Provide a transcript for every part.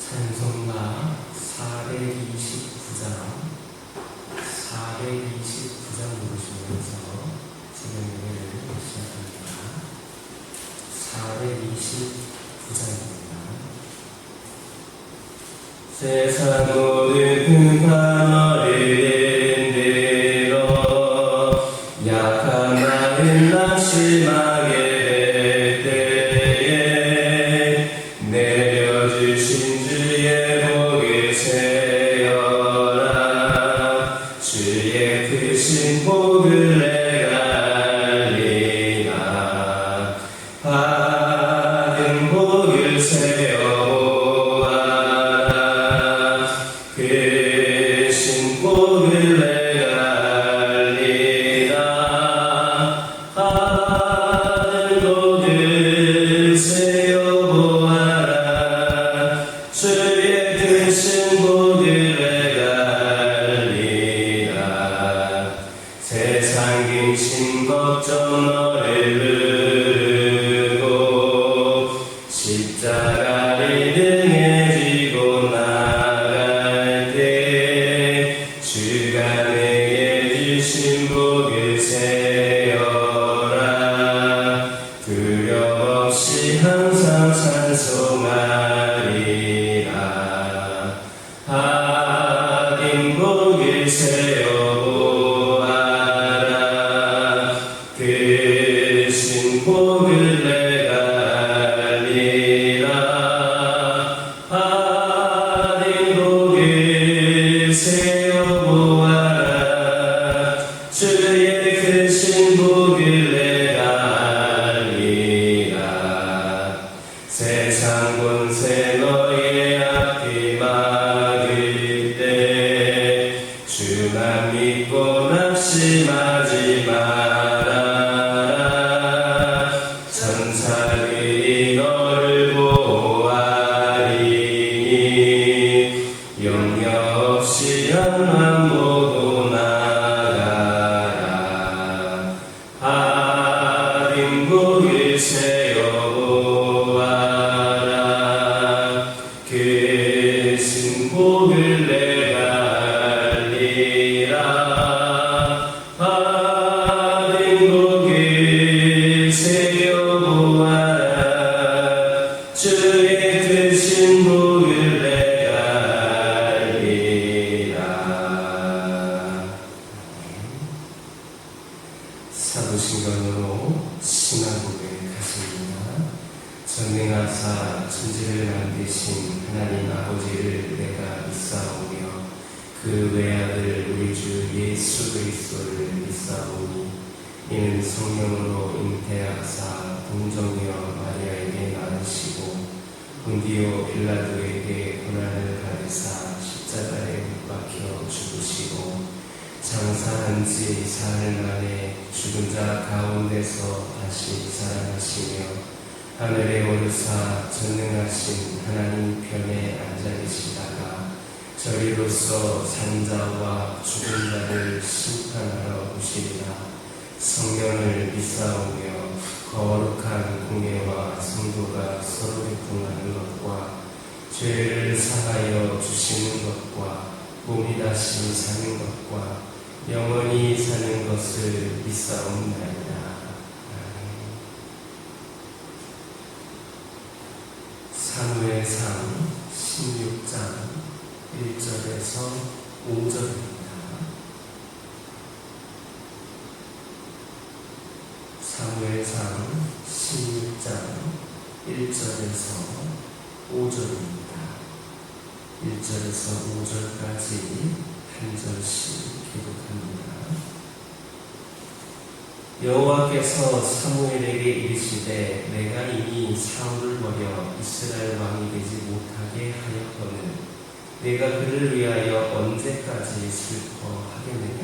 찬송가 429장 부르시면서 지금 예배를 시작합니다. 429장입니다. 세상 모든 흑암을 인대로 약한 나를 낙심하게 될 때에 내려주신 주의 복을 세어라. 주의 크신 복을 내가 알리라. 받은 복을 세어보아라. 크신 복을 내가 알리라. 받은 복을 세어보아라. 주의 크신 복을 내가 알리라. 세상 근심 걱정 너를 누르고 십자가를 등에 지고 나갈 때 주가 내게 주신 복을 세어라. 두려움없이 항상 찬송하리라. 받은 복을 세어보아라. 크신 복을 내가 알리라. 받은 복을 세어보아라. 주의 크신 복을 내가 알리라. 세상 권세 너의 앞이 막을 때 주만 믿고 낙심하지 마라. 천사들이 너를 보호하리니 염려 없이 앞만 보고 나가라. 받은 복을 세어보아라. 크신 복을 내가 알리라. 받은 복을 세어보아라. 주의 크신 복을 내가 알리라. 사도신경으로 신앙고백 하십니다. 전능하사 천지를 만드신 하나님 아버지를 내가 믿사오며 그 외아들 우리 주 예수 그리스도를 믿사오니 이는 성령으로 잉태하사 동정녀 마리아에게 낳으시고 본디오 빌라도에게 고난을 받으사 십자가에 못 박혀 죽으시고 장사한 지 사흘 만에 죽은 자 가운데서 다시 살아나시며 하늘에 오르사 전능하신 하나님 편에 앉아 계시다가 저리로서 산자와 죽은 자를 심판하러 오시리라. 성령을 믿사오며 거룩한 공예와 성도가 서로 교통하는 것과 죄를 사하여 주시는 것과 몸이 다시 사는 것과 영원히 사는 것을 믿사옵나이다. 사무엘상 16장 1절에서 5절입니다. 사무엘상 16장 1절에서 5절입니다. 1절에서 5절까지 한 절씩 기록합니다. 여호와께서 사무엘에게 이르시되 내가 이미 사울을 버려 이스라엘 왕이 되지 못하게 하였거늘 내가 그를 위하여 언제까지 슬퍼하겠느냐.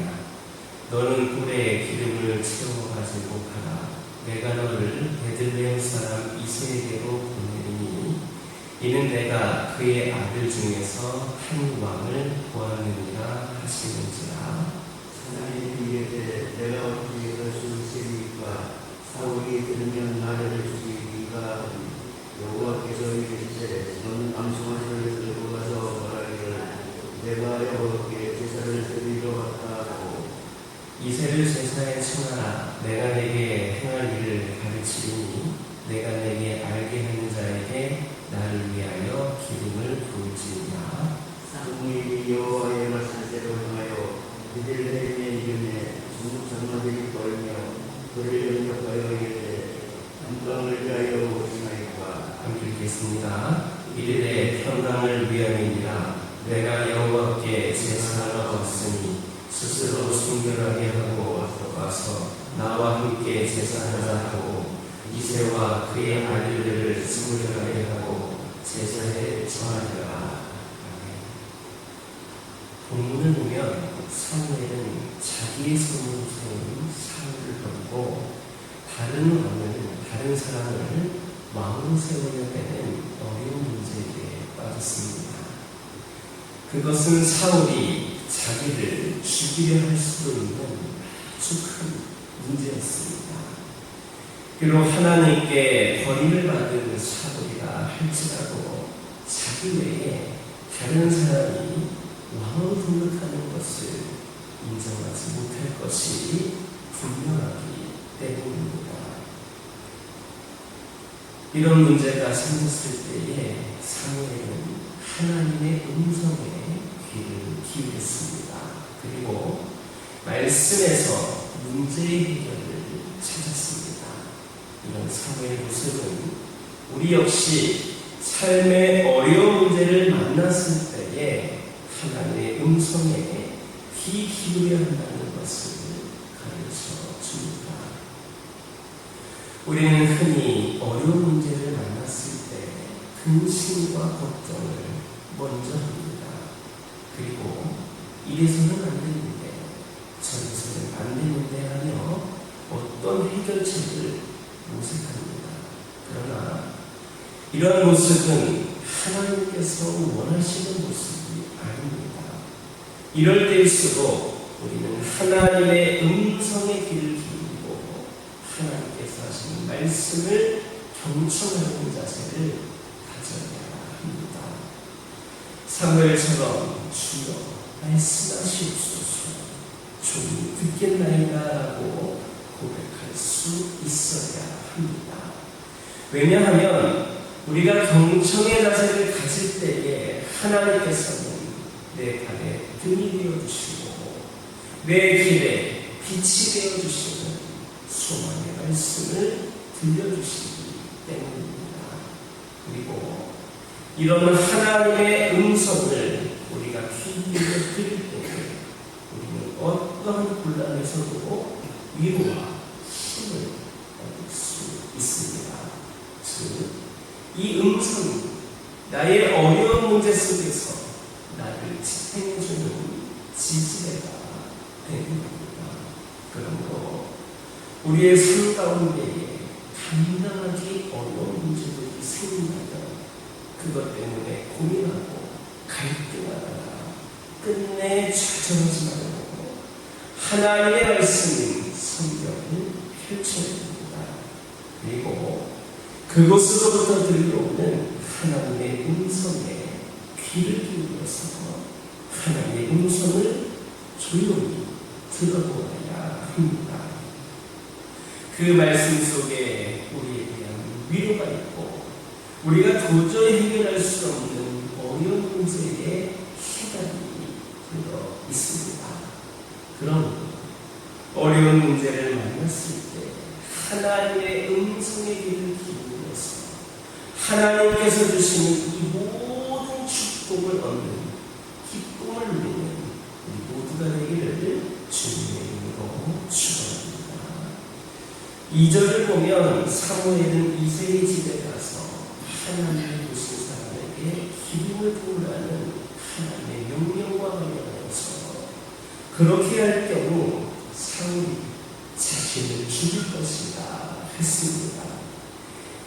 너는 꿀에 기름을 채워가지고 가라. 내가 너를 베들레헴 사람 이새에게로 보내리니 이는 내가 그의 아들 중에서 한 왕을 보았느니라 하시는지라. 하나님이 이르되 내가 어떻게 그것을 세리까 사울이 들으면 나를 죽이리까. 여호와께서 이르시되 너는 암송아지를 들고 내가 여호와께 제사를 드리러 왔다 하고 이새를 제사에 청하라. 내가 내게 행할 일을 가르치리니 내가 내게 알게 하는 자에게 나를 위하여 기름을 부을지니라. 사무엘이 여호와의 말씀대로 행하여 베들레헴의 이름에 중국 장로들이 벌며 그를 영접하여 이르되 평강을 위하여 오시나이까. 함께 읽겠습니다. 이르되 평강을 위함이니라. 내가 여호와께 제사하러 왔으니 스스로 순결하게 하고 와서 나와 함께 제사하라 하고 이새와 그의 아들들을 순결하게 하고 제사에 처하리라. 본문을 보면 사무엘은 자기의 손으로 세운 사울을 버리고 다른 사람을 왕으로 세우려 되는 어려운 문제에 빠졌습니다. 그것은 사울이 자기를 죽이려 할 수도 있는 아주 큰 문제였습니다. 비록 하나님께 버림을 받은 사울이라 할지라도 자기 외에 다른 사람이 왕으로 등극하는 것을 인정하지 못할 것이 분명하기 때문입니다. 이런 문제가 생겼을 때에 사무엘은 하나님의 음성에 귀를 기울였습니다. 그리고 말씀에서 문제의 해결을 찾았습니다. 이런 사무엘의 모습은 우리 역시 삶의 어려운 문제를 만났을 때에 하나님의 음성에 귀 기울여야 한다는 것을 가르쳐 줍니다. 우리는 흔히 어려운 문제를 만났을 때 근심과 걱정을 먼저 합니다. 그리고 이래서는 안 되는데 저래서는 안 되는데 하며 어떤 해결책을 모색합니다. 그러나 이런 모습은 하나님께서 원하시는 모습이 아닙니다. 이럴 때일수록 우리는 하나님의 음성에 귀를 기울이고 하나님께서 하시는 말씀을 경청하는 자세를 가져야 합니다. 사무엘처럼 주여 말씀하시옵소서 좀 듣겠나이다라고 고백할 수 있어야 합니다. 왜냐하면 우리가 경청의 자세를 가질 때에 하나님께서는 내 발에 등이 되어주시고 내 길에 빛이 되어주시는 소망의 말씀을 들려주시기 때문입니다. 그리고 이런 하나님의 음성을 우리가 귀 기울여 들을 때에 우리는 어떠한 곤란에서도 위로와 힘을 얻을 수 있습니다. 즉, 이 음성이 나의 어려운 문제 속에서 나를 지탱해주는 지지대가 되는 겁니다. 그러므로 우리의 삶 가운데에 감당하기 어려운 문제들이 생긴다면 그것 때문에 고민하고 갈등하다가 끝내 좌절하지 말고 하나님의 말씀인 성경을 펼쳐야 됩니다. 그리고 그곳으로부터 들려오는 하나님의 음성에 귀를 기울여서 하나님의 음성을 조용히 들어보아야 합니다. 그 말씀 속에 우리에 대한 위로가 있고 우리가 도저히 해결할 수 없는 어려운 문제에 해답이 들어 있습니다. 그럼 어려운 문제를 만났을 때 하나님의 음성의 귀를 기울여서 하나님께서 주시는 이 모든 축복을 얻는 기쁨을 누리는 우리 모두가 되기를 주님의 이름으로 축원합니다. 2절을 보면 사무엘은 이새의 집에 가서 하나님을 보신 사람에게 기름을 부으라는 하나님의 명령과 관련해서 그렇게 할 경우 사울이 자신을 죽일 것이다 했습니다.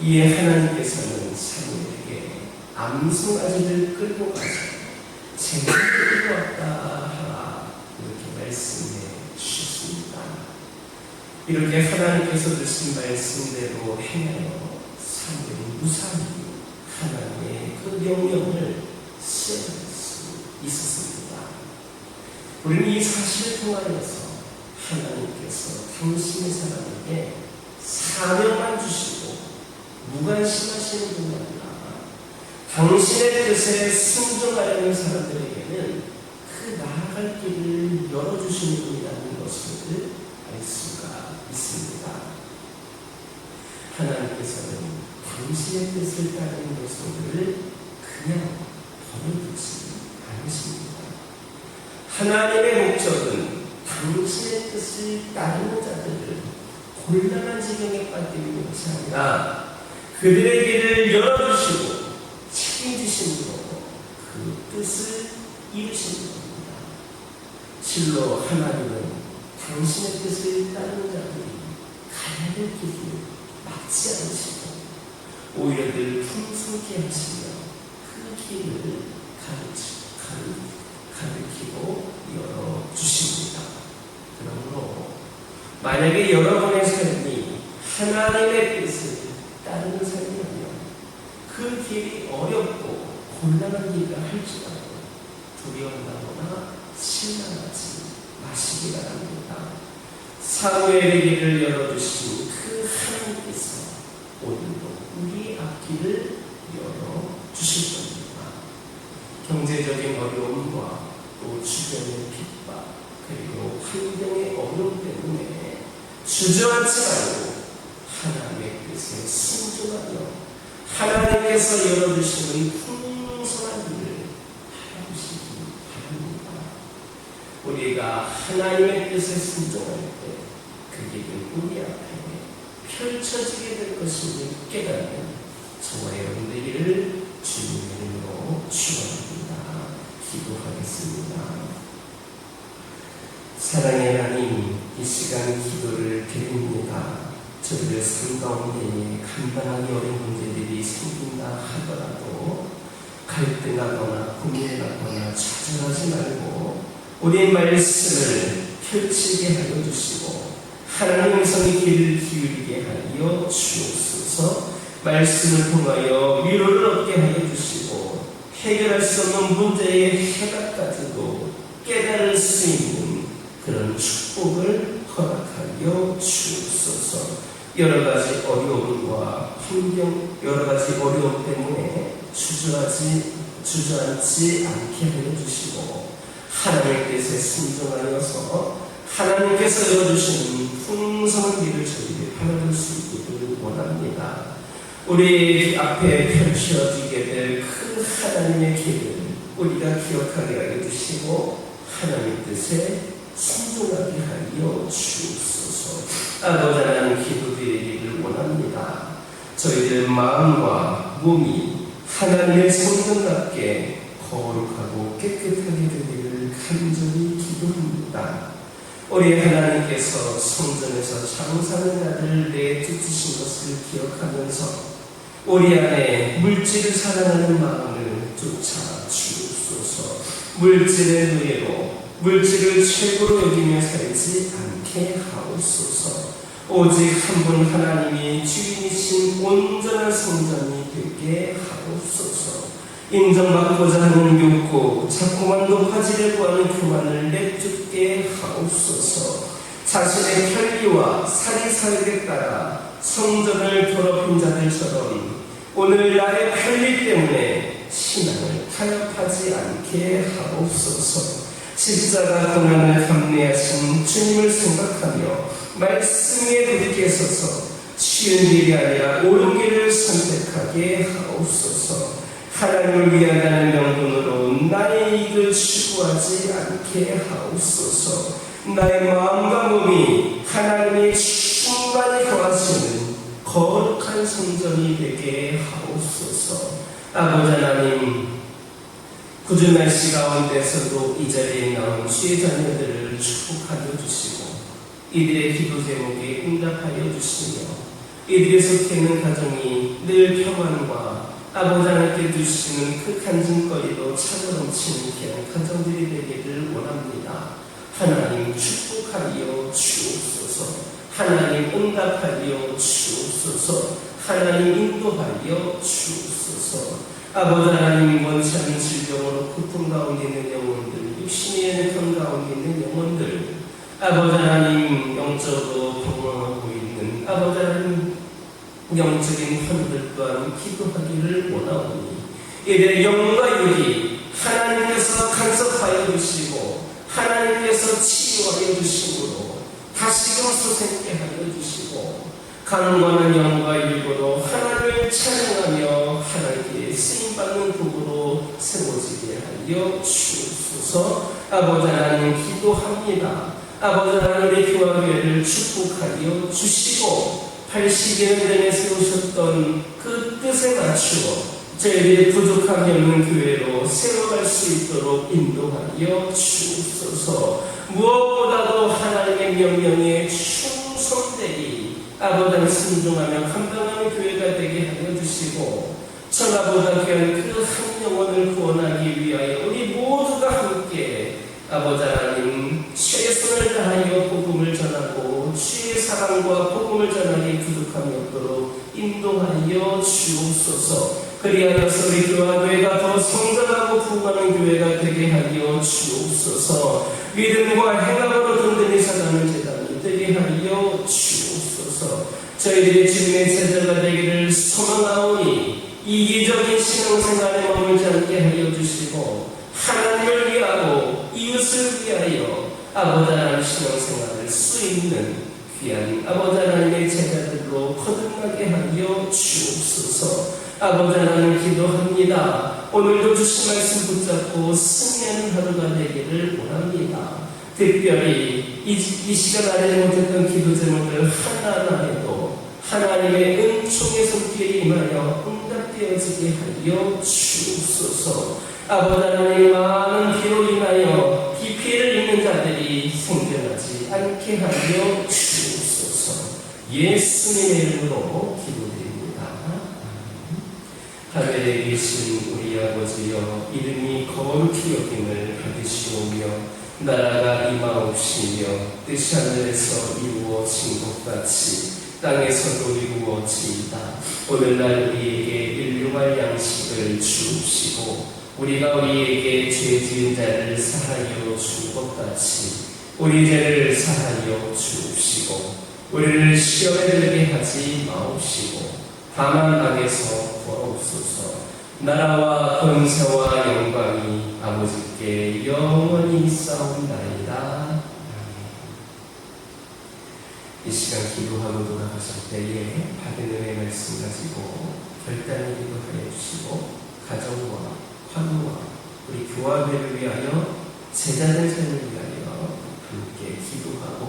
이에 하나님께서는 사무엘에게 암송아지를 끌고 가서 쟁을 끌고 왔다 하라 이렇게 말씀해 주셨습니다. 이렇게 하나님께서 주신 말씀대로 행하여 사무엘은 무사히 하나님의 그 명령을 수행할 수 있었습니다. 우리는 이 사실을 통하여서 하나님께서 당신의 사람에게 사명만 주시고 무관심하시는 분이 아니라 당신의 뜻에 순종하려는 사람들에게는 그 나아갈 길을 열어주시는 분이라는 것을 알 수가 있습니다. 하나님께서는 당신의 뜻을 따르는 백성들을 그냥 버려두지 않으십니다. 하나님의 목적은 당신의 뜻을 따르는 자들을 곤란한 지경에 빠뜨리는 것이 아니라 그들의 길을 열어주시고 책임지심으로 그 뜻을 이루시는 겁니다. 실로 하나님은 당신의 뜻을 따르는 자들이 가야 될 길을 막지 않으시고 오히려 늘 풍성케 하시며 그 길을 가르치고 열어주십니다. 그러므로 만약에 여러분의 삶이 하나님의 뜻을 따르는 삶이라면 그 길이 어렵고 곤란한 길이라 할지라도 두려워하거나 실망하지 마시기 바랍니다. 사무엘의 길을 열어주신 그 하나님께서 오늘도 우리 앞길을 열어주실 겁니다. 경제적인 어려움과 또 주변의 핍박 그리고 환경의 어려움 때문에 주저앉지 말고 하나님의 뜻에 순종하며 하나님께서 열어주시는 풍성한 길을 바라보시기 바랍니다. 우리가 하나님의 뜻에 순종할 때 그 길은 우리 앞에 펼쳐지게 될 것임을 깨닫는 저와 여러분들에게를 주님의 이름으로 축원합니다. 기도하겠습니다. 사랑의 하나님, 이 시간 기도를 드립니다. 저희들 삶 가운데에 간단하게 어려운 문제들이 생긴다 하더라도 갈등하거나 고민하거나 좌절하지 말고 우리의 말씀을 펼치게 하여 주시고 하나님의 성의 길을 기울이게 하여 주옵소서. 말씀을 통하여 위로를 얻게 하여 주시고 해결할 수 없는 문제의 해답까지도 깨달을 수 있는 그런 축복을 허락하여 주옵소서. 여러 가지 어려움과 환경, 여러 가지 어려움 때문에 주저앉지 않게 하여 주시고 하나님의 뜻에 순종하여서 하나님께서 열어주시는 풍성한 길을 저희들이 바라볼 수 있기를 원합니다. 우리 앞에 펼쳐지게 될 큰 하나님의 길을 우리가 기억하게 하여 주시고 하나님의 뜻에 순종하게 하여 주옵소서. 아버지 하나님 기도드리기를 원합니다. 저희들 마음과 몸이 하나님의 성전답게 거룩하고 깨끗하게 되기를 간절히 기도합니다. 우리 하나님께서 성전에서 장사하는 자들을 내쫓으신 것을 기억하면서 우리 안에 물질을 사랑하는 마음을 쫓아 주옵소서. 물질의 노예로 물질을 최고로 여기며 살지 않게 하옵소서. 오직 한 분 하나님이 주인이신 온전한 성전이 되게 하옵소서. 인정받고자 하는 욕구, 자꾸만 높아지려고 하는 교만을 내쫓게 하옵소서. 자신의 편리와 사리사욕에 따라 성전을 더럽힌 자들처럼 오늘 나의 편리 때문에 신앙을 타협하지 않게 하옵소서. 십자가 고난을 감내하신 주님을 생각하며 말씀 위에 굳게 서서 쉬운 길이 아니라 옳은 길을 선택하게 하옵소서. 하나님을 위한다는 명분으로 나의 이익을 추구하지 않게 하옵소서. 나의 마음과 몸이 하나님의 충만히 거하시는 거룩한 성전이 되게 하옵소서. 아버지 하나님, 궂은 날씨 가운데서도 이 자리에 나온 주의 자녀들을 축복하여 주시고 이들의 기도 제목에 응답하여 주시며 이들의 속해 있는 가정이 늘 평안과 아버지 하나님께 주시는 그 간증거리로 차고 넘치는 귀한 가정들이 되기를 원합니다. 하나님 축복하여 주옵소서. 하나님 응답하여 주옵소서. 하나님 인도하여 주옵소서. 아버지 하나님, 원치 않는 질병으로 고통 가운데 있는 영혼들, 육신의 편 가운데 있는 영혼들, 아버지 하나님, 영적으로 동원하고 있는 아버지 하나님, 영적인 환우들 또한 기도하기를 원하오니 이들의 영과 육이 하나님께서 간섭하여 주시고 하나님께서 치유하여 주심으로 다시금 소생케 하여 주시고 강건한 영과 육으로 하나님을 찬양하며 하나님께 쓰임받는 도구로 세워지게 하여 주옵소서. 아버지 하나님, 기도합니다. 아버지 하나님의 교회를 축복하여 주시고 80여 년 전에 세우셨던 그 뜻에 맞추어 저희들이 부족함이 없는 교회로 세워갈 수 있도록 인도하여 주옵소서. 무엇보다도 하나님의 명령에 충성되리 아버지를 순종하며 감당하는 교회가 되게 하여 주시고 천하보다 귀한 그 한 영혼을 구원하기 위하여 우리 모두가 함께 아버지 하나님 최선을 다하여 복음을 전하고 주의 사랑과 복음을 전하기 부족함이 없도록 인도하여 주옵소서. 그리하여서 우리 교회가 더 성장하고 부흥하는 교회가 되게 하여 주옵소서. 믿음과 행함으로 든든히 살아가는 제단이 되게 하여 주옵소서. 저희들이 주님의 제자가 되기를 소망하오니 이기적인 신앙생활에 머물지 않게 하여 주시고 하나님을 위하고 이웃을 위하여 아버지 하나님 신앙생활을 수 있는 귀한 아버지 하나님의 제자들로 거듭나게 하여 주옵소서. 아버지 하나님, 기도합니다. 오늘도 주신 말씀 붙잡고 승리하는 하루가 되기를 원합니다. 특별히 이 시간 아래 못했던 기도 제목을 하나하나에도 하나님의 은총의 손길이 임하여 응답되어지게 하여 주옵소서. 아버지 하나님, 많은 비로 인하여 이 피해를 입는 자들이 생존하지 않게 하여 주옵소서. 예수님의 이름으로 기도드립니다. 하늘에 계신 우리 아버지여, 이름이 거룩히 여김을 받으시오며 나라가 임하옵시며 뜻이 하늘에서 이루어진 것 같이 땅에서도 이루어지이다. 오늘날 우리에게 일용할 양식을 주옵시고 우리가 우리에게 죄 지은 자를 사하여 준 것 같이 우리 죄를 사하여 주옵시고 우리를 시험에 들게 하지 마옵시고 다만 악에서 구하옵소서. 나라와 권세와 영광이 아버지께 영원히 있사옵나이다. 이 시간 기도하고 돌아가실 때에 받은 은혜의 말씀 가지고 결단을 기도하여 주시고 가정과 환우와 우리 교화회를 위하여 제자된 삶을 위하여 함께 기도하고